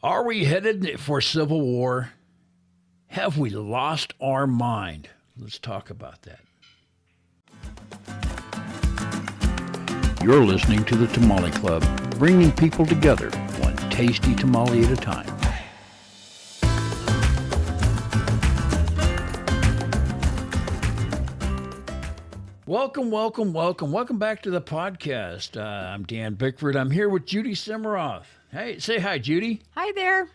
Are we headed for civil war? Have we lost our mind? Let's talk about that. You're listening to the Tamale Club, bringing people together, one tasty tamale at a time. Welcome back to the podcast. I'm Dan Bickford. I'm here with Judy Simmeroff. Hey, say hi, Judy. Hi there.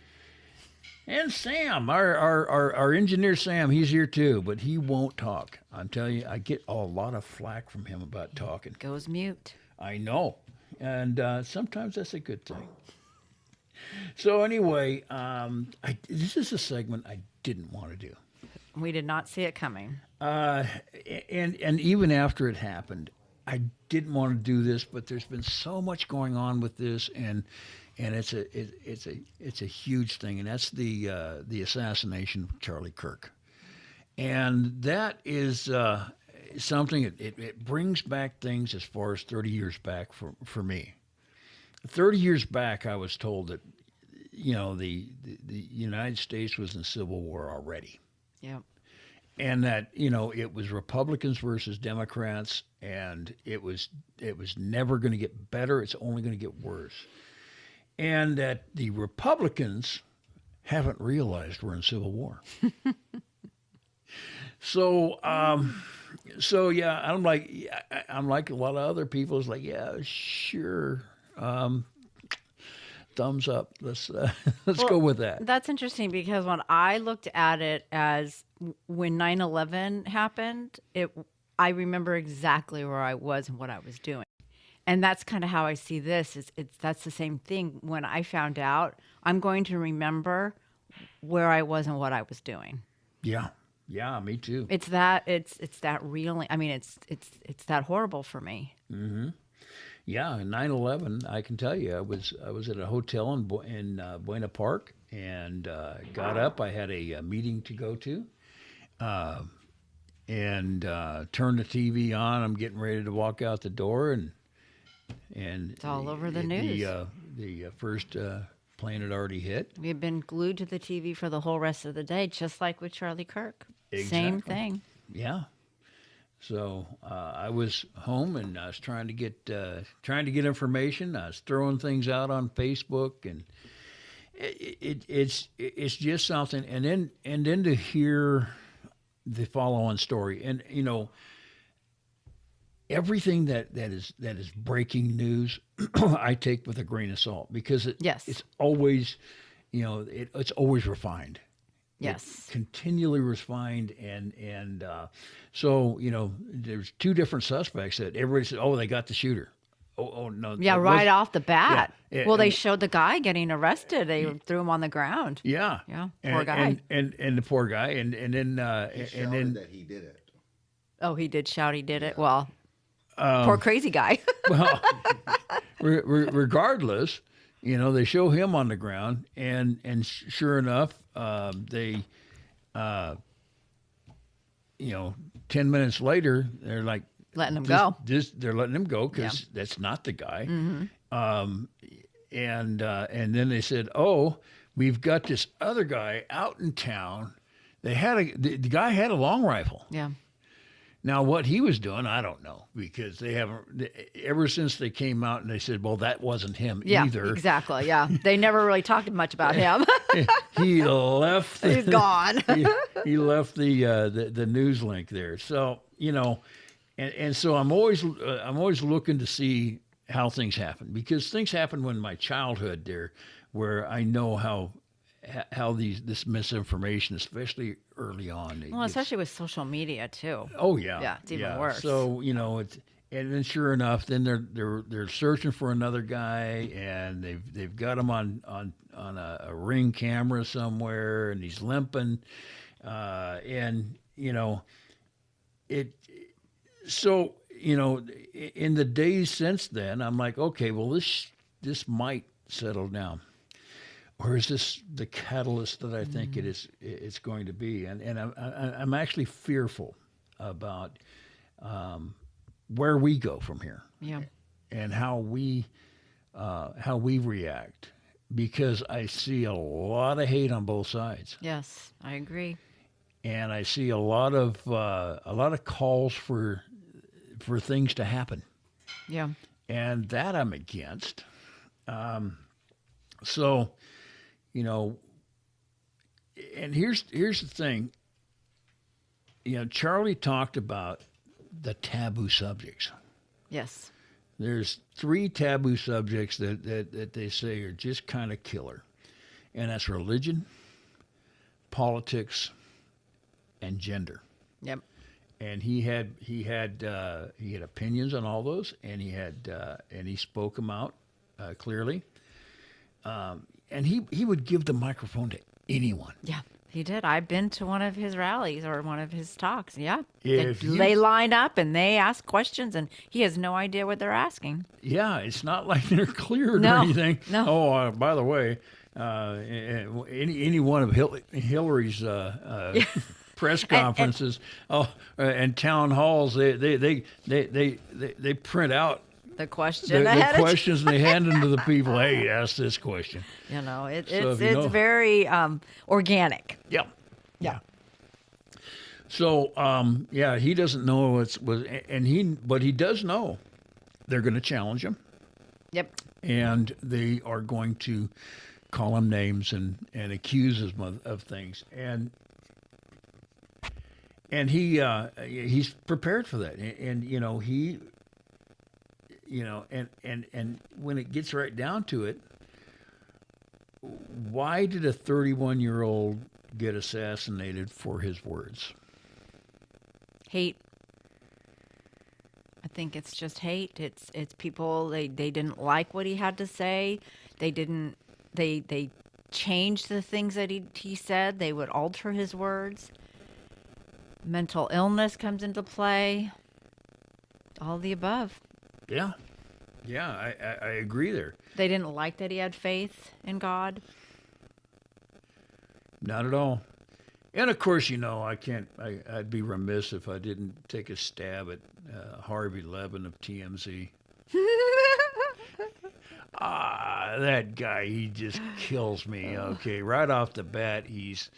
And Sam, our engineer Sam, he's here too, but he won't talk. I'm telling you, I get a lot of flack from him about talking. Goes mute. I know, and sometimes that's a good thing. So anyway, this is a segment I didn't want to do. We did not see it coming. And even after it happened, I didn't want to do this, but there's been so much going on with this, and it's a huge thing, and that's the assassination of Charlie Kirk, and that is something. It brings back things as far as 30 years back for me. 30 years back, I was told that the United States was in civil war already. Yeah. And that, it was Republicans versus Democrats, and it was never going to get better. It's only going to get worse. And that the Republicans haven't realized we're in civil war. So yeah, I'm like a lot of other people. It's like, yeah, sure. Thumbs up. Let's go with that. That's interesting because when I looked at it as when 9/11 happened, I remember exactly where I was and what I was doing. And that's kind of how I see this. That's the same thing. When I found out, I'm going to remember where I was and what I was doing. Yeah. Yeah, me too. It's that real. I mean, it's that horrible for me. Mm-hmm. Yeah, 9/11. I can tell you, I was at a hotel in Buena Park, and got up. I had a meeting to go to, and turned the TV on. I'm getting ready to walk out the door, and it's all over the news. The first plane had already hit. We had been glued to the TV for the whole rest of the day, just like with Charlie Kirk. Exactly. Same thing. Yeah. So I was home, and I was trying to get information. I was throwing things out on Facebook, and it's just something. And then to hear the follow-on story, and everything that is breaking news, I take with a grain of salt, because it's always, it's always refined. Yes. It's continually refined, and so there's two different suspects that everybody said, oh, they got the shooter. Oh no. Yeah, right off the bat. Yeah. Well, they showed the guy getting arrested. They threw him on the ground. Yeah. Yeah. Poor guy. And the poor guy, and then that he did it. Oh, he did shout he did it. Well, poor crazy guy. Well, regardless, they show him on the ground, and sure enough, they 10 minutes later, they're like letting him go. They're letting him go because that's not the guy. Mm-hmm. And then they said, oh, we've got this other guy out in town. The guy had a long rifle. Yeah. Now, what he was doing, I don't know, because they haven't, ever since they came out and they said, well, that wasn't him either. Yeah, exactly, yeah. They never really talked much about him. He left. He's gone. he left the news link there. So, and so I'm always looking to see how things happen, because things happened in my childhood there, where I know how this misinformation, especially early on. Well, especially with social media too. Oh yeah. Yeah, it's even worse. So and then sure enough, then they're searching for another guy, and they've got him on a Ring camera somewhere, and he's limping, and it. So in the days since then, I'm like, okay, well this might settle down. Or is this the catalyst that I think it's going to be? And I'm actually fearful about where we go from here. Yeah. And how we react. because I see a lot of hate on both sides, Yes, I agree. and I see a lot of calls for things to happen, Yeah. and that I'm against. So, you know, and here's the thing. You know, Charlie talked about the taboo subjects. Yes. There's 3 taboo subjects that they say are just kind of killer, and that's religion, politics, and gender. Yep. And he had opinions on all those, and he spoke them out clearly. And he would give the microphone to anyone. Yeah. He did. I've been to one of his rallies or one of his talks. Yeah. If you- They line up and they ask questions, and he has no idea what they're asking. Yeah, it's not like they're cleared No, or anything. no. Oh, by the way, any one of Hillary's press conferences, and town halls, they print out The question the ahead of questions and they hand them to the people. Hey, ask this question. you know, So if it's you know- very organic. Yeah. Yeah. So, yeah, he doesn't know but he does know they're going to challenge him, Yep. and they are going to call him names and accuse him of things, and he's prepared for that, and you know and when it gets right down to it, why did a 31-year-old get assassinated for his words? Hate. I think it's just hate. It's people they didn't like what he had to say. They changed the things that he said. They would alter his words. Mental illness comes into play. All the above. Yeah, I agree there. They didn't like that he had faith in God. Not at all. And of course, you know, I'd be remiss if I didn't take a stab at Harvey Levin of TMZ. That guy, he just kills me. Okay, right off the bat, he's,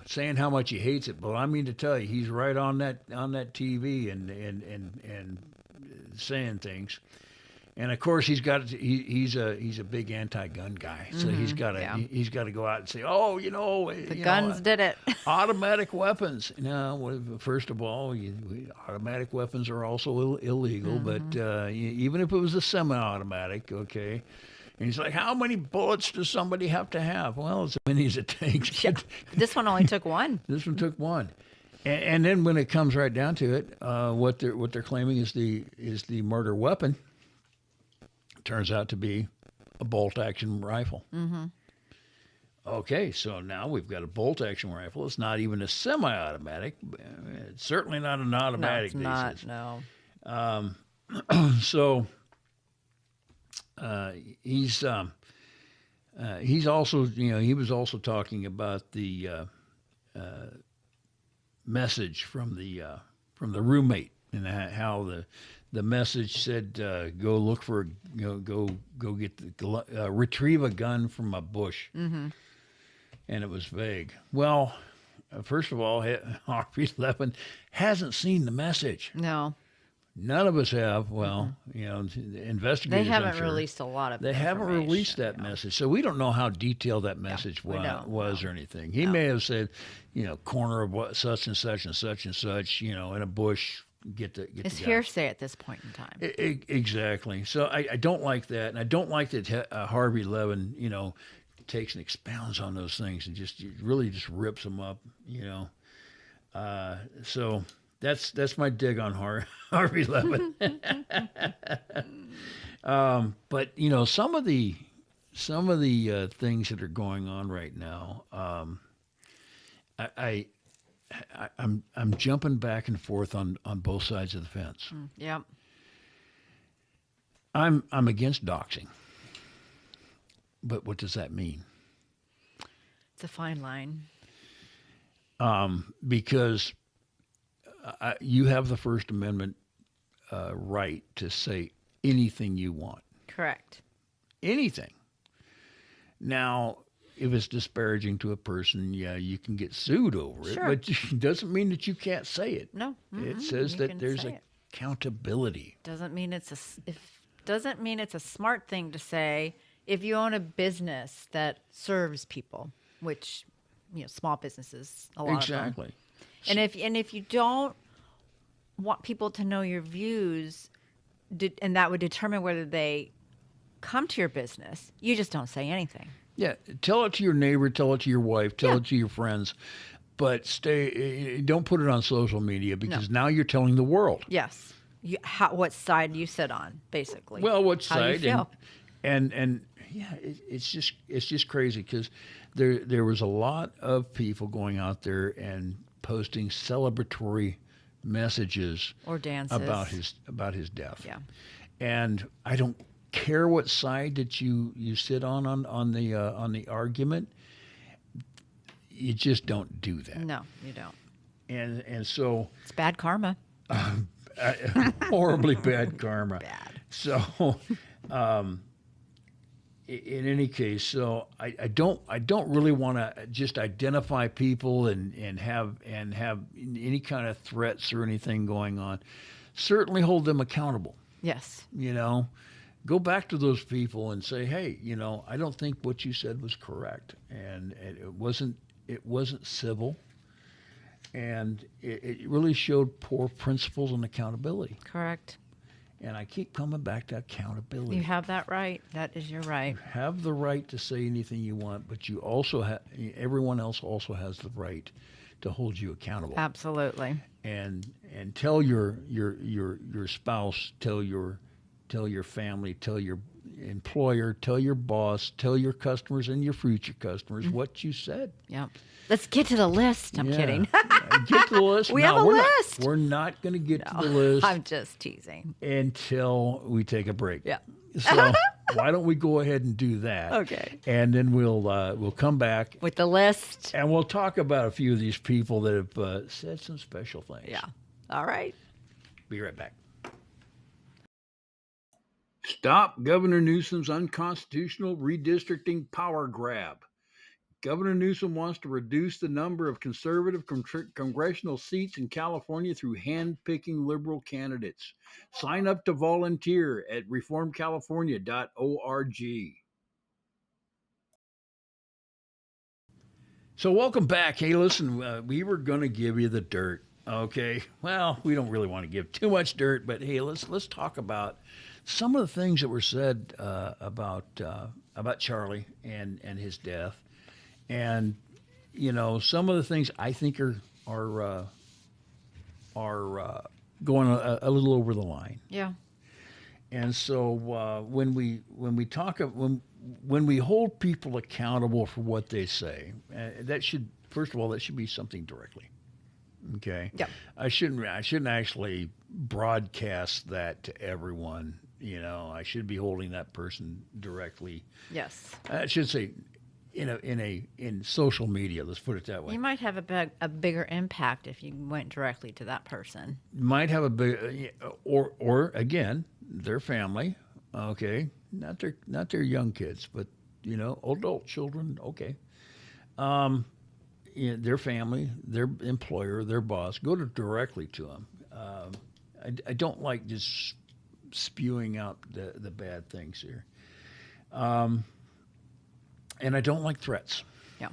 saying how much he hates it. But I mean to tell you, he's right on that TV and saying things. And of course, he's a big anti-gun guy, so he's got to go out and say, oh, The guns did it. automatic weapons. No, first of all, automatic weapons are also illegal. But even if it was a semi-automatic, okay. And he's like, how many bullets does somebody have to have? Well, as many as it takes. Yeah. This one only took one. This one took one. And then when it comes right down to it, what they're claiming is the murder weapon turns out to be a bolt-action rifle. Mm-hmm. Okay, so now we've got a bolt-action rifle. It's not even a semi-automatic. It's certainly not an automatic. No, it's not. No. So he's also, he was also talking about the message from the roommate and how the message said, go look for, go get retrieve a gun from a bush. Mm-hmm. And it was vague. Well, first of all, Harvey Levin hasn't seen the message. No. None of us have. Well, the investigators. They haven't I'm sure, released a lot of. They haven't released that no. message, so we don't know how detailed that message was or anything. He may have said, corner of what such and such and such and such, in a bush. It's hearsay at this point in time. Exactly. So I don't like that, and I don't like that Harvey Levin, takes and expounds on those things and just really rips them up, So that's my dig on Harvey Levin. But some of the things that are going on right now, I'm jumping back and forth on both sides of the fence. Yep. I'm against doxing. But what does that mean? It's a fine line. Because you have the First Amendment right to say anything you want. Correct. Anything. Now, if it's disparaging to a person, yeah, you can get sued over it, Sure. but it doesn't mean that you can't say it. No, It says you that can there's say it. accountability. Doesn't mean doesn't mean it's a smart thing to say if you own a business that serves people, which small businesses a lot of them. Exactly. And if you don't want people to know your views, and that would determine whether they come to your business, you just don't say anything. Yeah, tell it to your neighbor, tell it to your wife, tell it to your friends, but don't put it on social media because now you're telling the world. Yes. What side you sit on, basically. Well, what How you side? feel. And yeah, it's just crazy because there was a lot of people going out there and posting celebratory messages Or dances. about his death. Yeah. And I don't care what side that you sit on the argument. You just don't do that. No, you don't. And so It's bad karma. horribly bad karma. Bad. So, in any case, so I don't really want to just identify people and have any kind of threats or anything going on. Certainly hold them accountable. Yes. Go back to those people and say, hey, I don't think what you said was correct, and it wasn't civil, and it really showed poor principles and accountability. Correct. And I keep coming back to accountability. You have that right. That is your right. You have the right to say anything you want, but you also everyone else also has the right to hold you accountable. Absolutely. And tell your spouse, tell your family, tell your employer, tell your boss, tell your customers and your future customers what you said. Yep. Let's get to the list. I'm kidding. Get to the list. We have a list. We're not going to get to the list I'm just teasing. until we take a break. Yeah. So why don't we go ahead and do that? Okay. And then we'll come back With the list. and we'll talk about a few of these people that have said some special things. Yeah. All right. Be right back. Stop Governor Newsom's unconstitutional redistricting power grab. Governor Newsom wants to reduce the number of conservative congressional seats in California through hand-picking liberal candidates. Sign up to volunteer at reformcalifornia.org. So welcome back. Hey, listen, we were going to give you the dirt, okay? Well, we don't really want to give too much dirt, but hey, let's talk about some of the things that were said about Charlie and his death. And some of the things I think are going a little over the line. Yeah. And so when we hold people accountable for what they say, that should be something directly. Okay. Yeah. I shouldn't actually broadcast that to everyone. I should be holding that person directly. Yes. I should say in social media, let's put it that way. You might have a bigger impact if you went directly to that person. Might have a big, or again, their family. Okay, not their young kids, but adult children. Okay, their family, their employer, their boss. Go directly to them. I don't like just spewing out the bad things here. And I don't like threats. Yeah.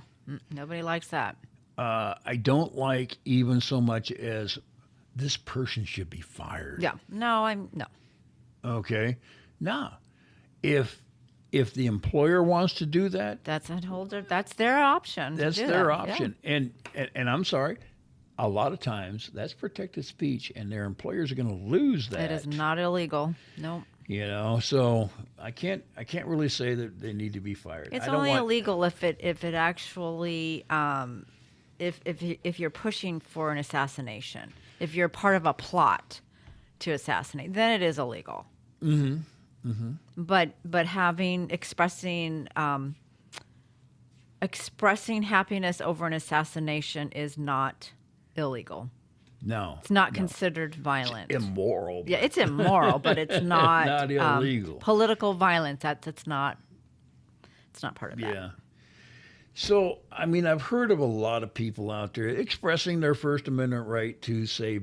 Nobody likes that. I don't like even so much as this person should be fired. Yeah. No. Okay. Nah. If the employer wants to do that, That's their option. that's their option. Yeah. And I'm sorry, a lot of times that's protected speech, and their employers are going to lose that. It is not illegal. No. So I can't really say that they need to be fired. It's only illegal if it actually if you're pushing for an assassination, if you're part of a plot to assassinate, then it is illegal. Mm-hmm. Mm-hmm. But expressing happiness over an assassination is not illegal. No, it's not considered violent. It's immoral. Yeah, it's immoral, but it's not not illegal. Political violence. It's It's not part of that. Yeah. So, I mean, I've heard of a lot of people out there expressing their First Amendment right to say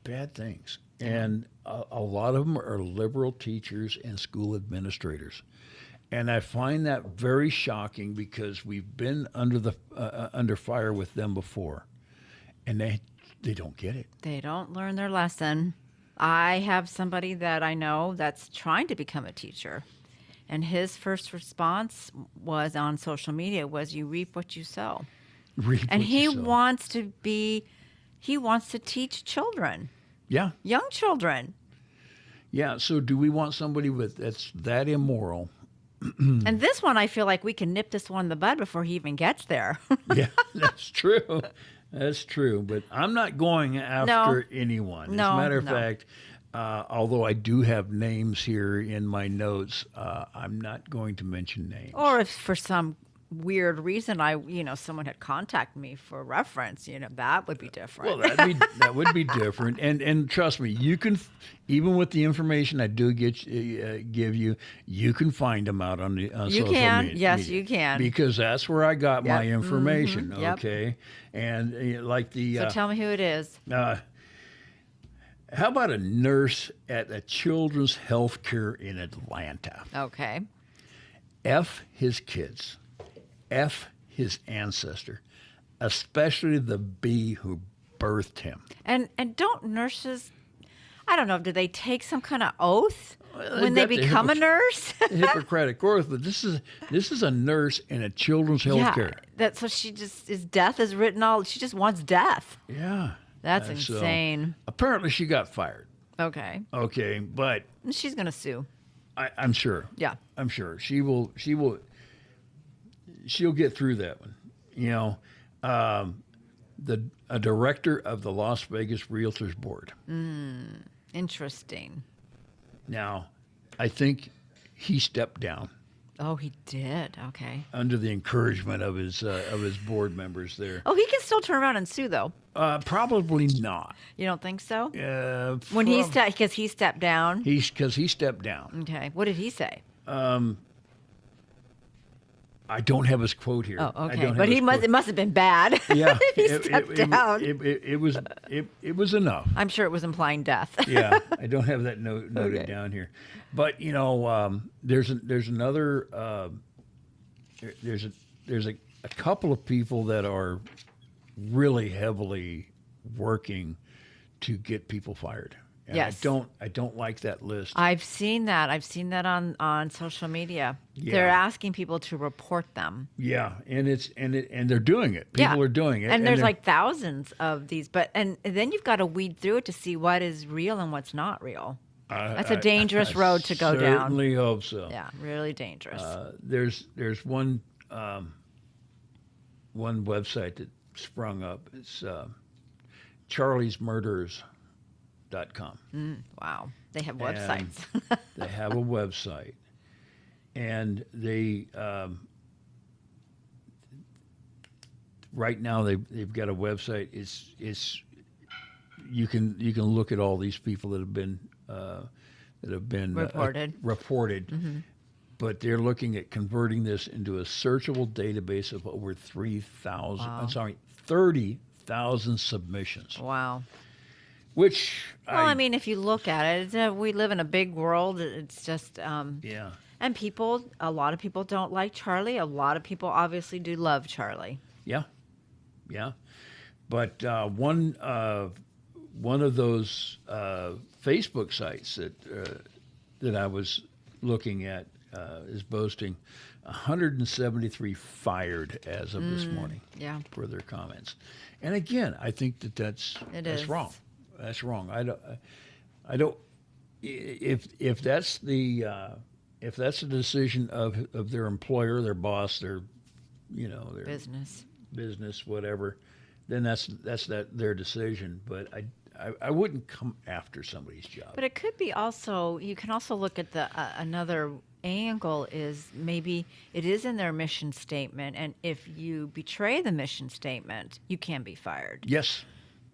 bad things. And a lot of them are liberal teachers and school administrators. And I find that very shocking because we've been under fire with them before. And they don't get it. They don't learn their lesson. I have somebody that I know that's trying to become a teacher. And his first response was on social media was, you reap what you sow. And he wants to teach children. Yeah. Young children. Yeah. So do we want somebody that's that immoral? And this one, I feel like we can nip this one in the bud before he even gets there. Yeah, that's true. That's true. But I'm not going after anyone. As a matter of fact, although I do have names here in my notes, I'm not going to mention names. Or if for some weird reason someone had contacted me for reference, that would be different. Well, that would be different. And trust me, you can, even with the information I do give you, you can find them out on social media. Yes, you can. Because that's where I got my information. Mm-hmm. Yep. Okay, and like the. So tell me who it is. How about a nurse at a children's health care in Atlanta? Okay. F his kids. F his ancestor, especially the B who birthed him. And don't nurses, I don't know, do they take some kind of oath when they become a nurse? Hippocratic oath, but this is a nurse in a children's health care. So she just death is written all. She just wants death. Yeah, that's insane. Apparently, she got fired. Okay, but she's gonna sue. I'm sure. Yeah, I'm sure she will. She'll get through that one. A director of the Las Vegas Realtors Board. Interesting. Now, I think he stepped down. Oh, he did. Okay. Under the encouragement of his board members there. Oh, he can still turn around and sue, though. Probably not. You don't think so? When because he stepped down. Because he stepped down. Okay. What did he say? I don't have his quote here. Oh, okay. But it must have been bad. Yeah. He stepped down. It was enough. I'm sure it was implying death. Yeah. I don't have that noted down here. But there's another there's a couple of people that are really heavily working to get people fired. And yes. I don't like that list. I've seen that. On social media. Yeah. They're asking people to report them. Yeah, and they're doing it. People are doing it. And there's like thousands of these, and then you've got to weed through it to see what is real and what's not real. That's a dangerous road to go down. I certainly hope so. Yeah, really dangerous. There's one website that sprung up. It's charliesmurders.com. Wow. They have websites. They have a website. And they right now they've got a website. It's you can look at all these people that have been reported. Mm-hmm. But they're looking at converting this into a searchable database of over 3,000. Wow. I'm sorry, 30,000 submissions. Wow. Which if you look at it, we live in a big world. It's just yeah. And a lot of people don't like Charlie. A lot of people obviously do love Charlie. Yeah, yeah. But one of those Facebook sites that I was looking at is boasting 173 fired as of this morning. Yeah. For their comments, and again, I think that's wrong. That's wrong. I don't. If that's the decision of their employer, their boss, their business, whatever, then that's their decision. But I wouldn't come after somebody's job. But it could be also, you can also look at the another angle is maybe it is in their mission statement, and if you betray the mission statement, you can be fired. Yes.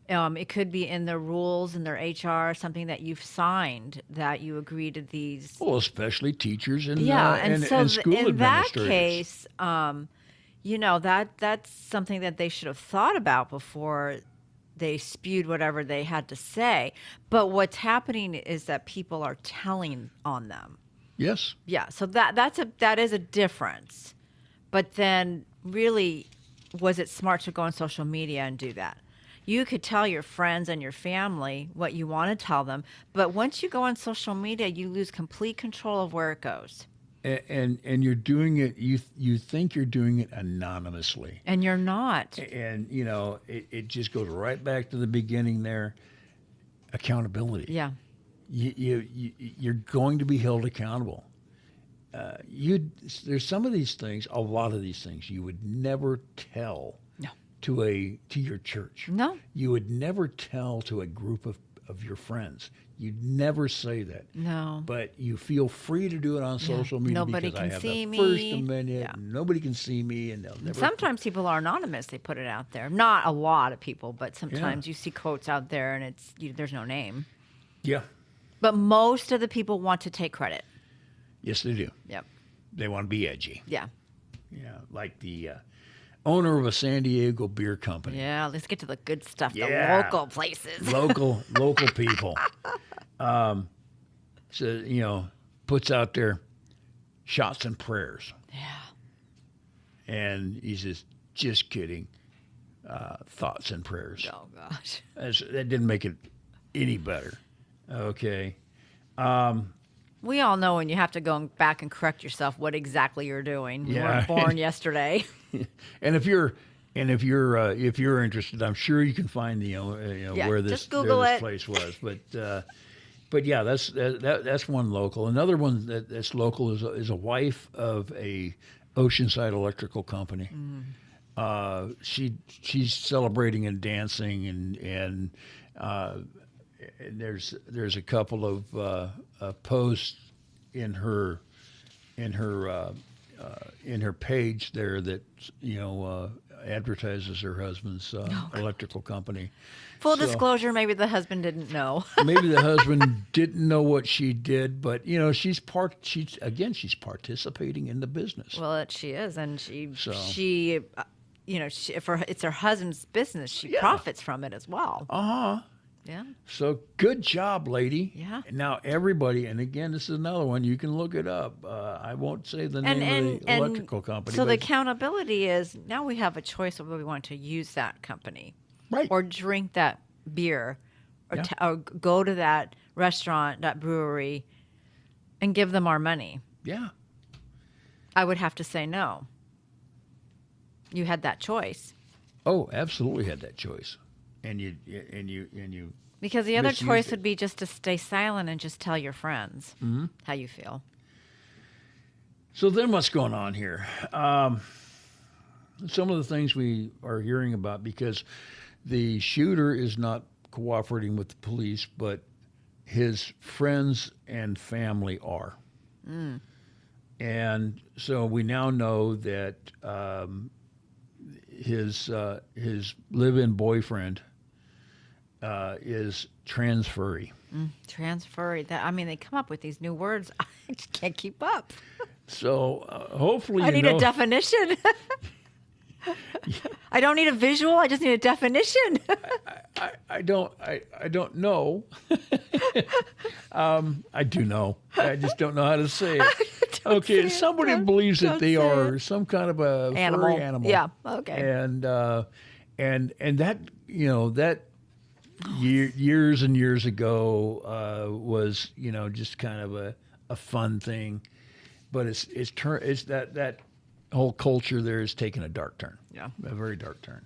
It could be in their rules and their HR, something that you've signed that you agree to these. Well, especially teachers and And so and school in that administrators. case, that's something that they should have thought about before they spewed whatever they had to say. But what's happening is that people are telling on them. Yes. Yeah, so that is a difference. But then, really, was it smart to go on social media and do that? You could tell your friends and your family what you want to tell them, but once you go on social media, you lose complete control of where it goes. And you're doing it. You think you're doing it anonymously, And you're not. and it just goes right back to the beginning there. Accountability. Yeah. You're going to be held accountable. There's some of these things, a lot of these things, you would never tell No. to your church. No. You would never tell to a group of your friends. You'd never say that. No. But you feel free to do it on social media Nobody because can I have see the me. First Amendment. Yeah. Nobody can see me, and they'll never. Sometimes people are anonymous. They put it out there. Not a lot of people, but sometimes you see quotes out there and there's no name. Yeah. But most of the people want to take credit. Yes, they do. Yep. They want to be edgy. Yeah. Yeah, like the owner of a San Diego beer company. Yeah, let's get to the good stuff, Yeah. the local places. Local people. So puts out there shots and prayers, Yeah. and he says, "Just kidding, thoughts and prayers." Oh, gosh. That didn't make it any better. Okay. We all know when you have to go back and correct yourself what exactly you're doing. You Yeah. weren't born yesterday. And if you're interested, I'm sure you can find where this just Google it. place was. But yeah, that's one local. Another one that's local is a wife of a Oceanside electrical company. She's celebrating and dancing and there's a couple of posts in her page there that advertises her husband's electrical company. Full So, disclosure, maybe the husband didn't know. maybe the husband didn't know what she did, but she's participating in the business. Well, she is, and she if it's her husband's business, she Yeah. profits from it as well. Yeah. So good job, lady. Yeah. Now everybody, and again, this is another one. You can look it up. I won't say the name of the electrical company. So the but accountability is now we have a choice of whether we want to use that company, right. or drink that beer, or, Yeah. or go to that restaurant, that brewery, and give them our money. Yeah. I would have to say no. You had that choice. Oh, absolutely had that choice, and you Because the other misused choice it. would be just to stay silent and just tell your friends Mm-hmm. how you feel. So then what's going on here? Some of the things we are hearing about, because the shooter is not cooperating with the police, but his friends and family are. And so we now know that his live-in boyfriend is transferee. Transfer. They come up with these new words. I just can't keep up. So hopefully I need a definition. I don't need a visual. I just need a definition. I don't know. I do know. I just don't know how to say it. Okay, somebody believes that they are some kind of a furry animal. Yeah. Okay. And that that years and years ago was just kind of a fun thing, but it's that whole culture there is taking a dark turn. Yeah. A very dark turn.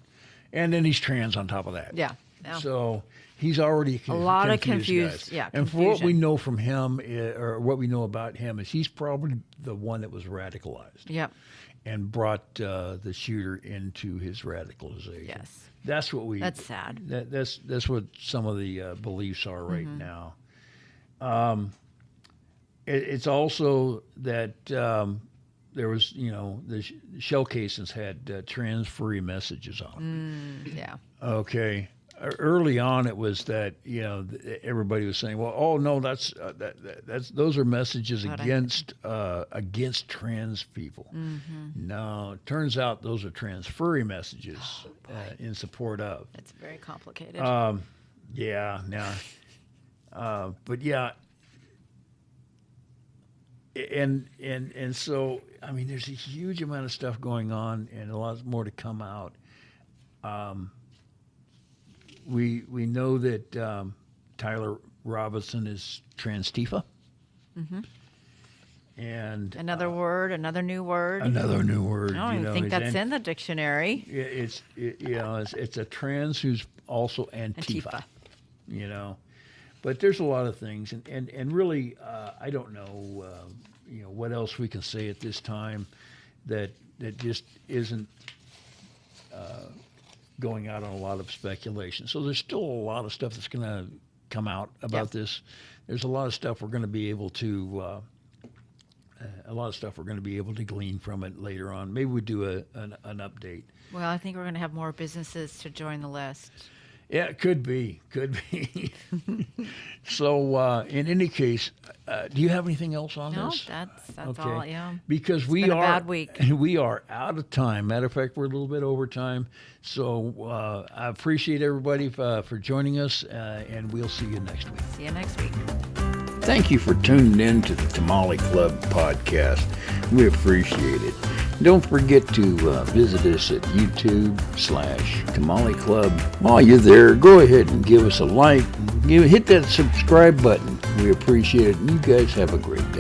And then he's trans on top of that. Yeah. Yeah. So he's already A lot of confused. confused. Yeah. And for what we confusion. know from him, or what we know about him, is he's probably the one that was radicalized Yep. and brought the shooter into his radicalization. Yes. That's what we. That's sad. That's what some of the beliefs are right now. It's also that there was, the shell casings had transferee messages on them. Yeah. Okay. early on, it was that everybody was saying, "Well, oh no, that's those are messages against trans people." Mm-hmm. No, it turns out those are trans furry messages in support of. It's very complicated. Yeah, but yeah, and so I mean, there's a huge amount of stuff going on, and a lot more to come out. We know that Tyler Robinson is trans Tifa. Mm-hmm. And another new word. Another new word. I don't even think that's in the dictionary. It's a trans who's also Antifa. But there's a lot of things, and really, I don't know, what else we can say at this time that just isn't going out on a lot of speculation. So there's still a lot of stuff that's going to come out about this. There's a lot of stuff we're going to be able to. A lot of stuff we're going to be able to glean from it later on. Maybe we do an update. Well, I think we're going to have more businesses to join the list. Yeah, it could be. So, in any case, do you have anything else on this? No, that's all. Yeah. Because it's been a bad week. We are out of time. Matter of fact, we're a little bit over time. So, I appreciate everybody for joining us, and we'll see you next week. See you next week. Thank you for tuning in to the Tamale Club podcast. We appreciate it. Don't forget to visit us at YouTube/Tamale Club. While you're there, go ahead and give us a like. Hit that subscribe button. We appreciate it. And you guys have a great day.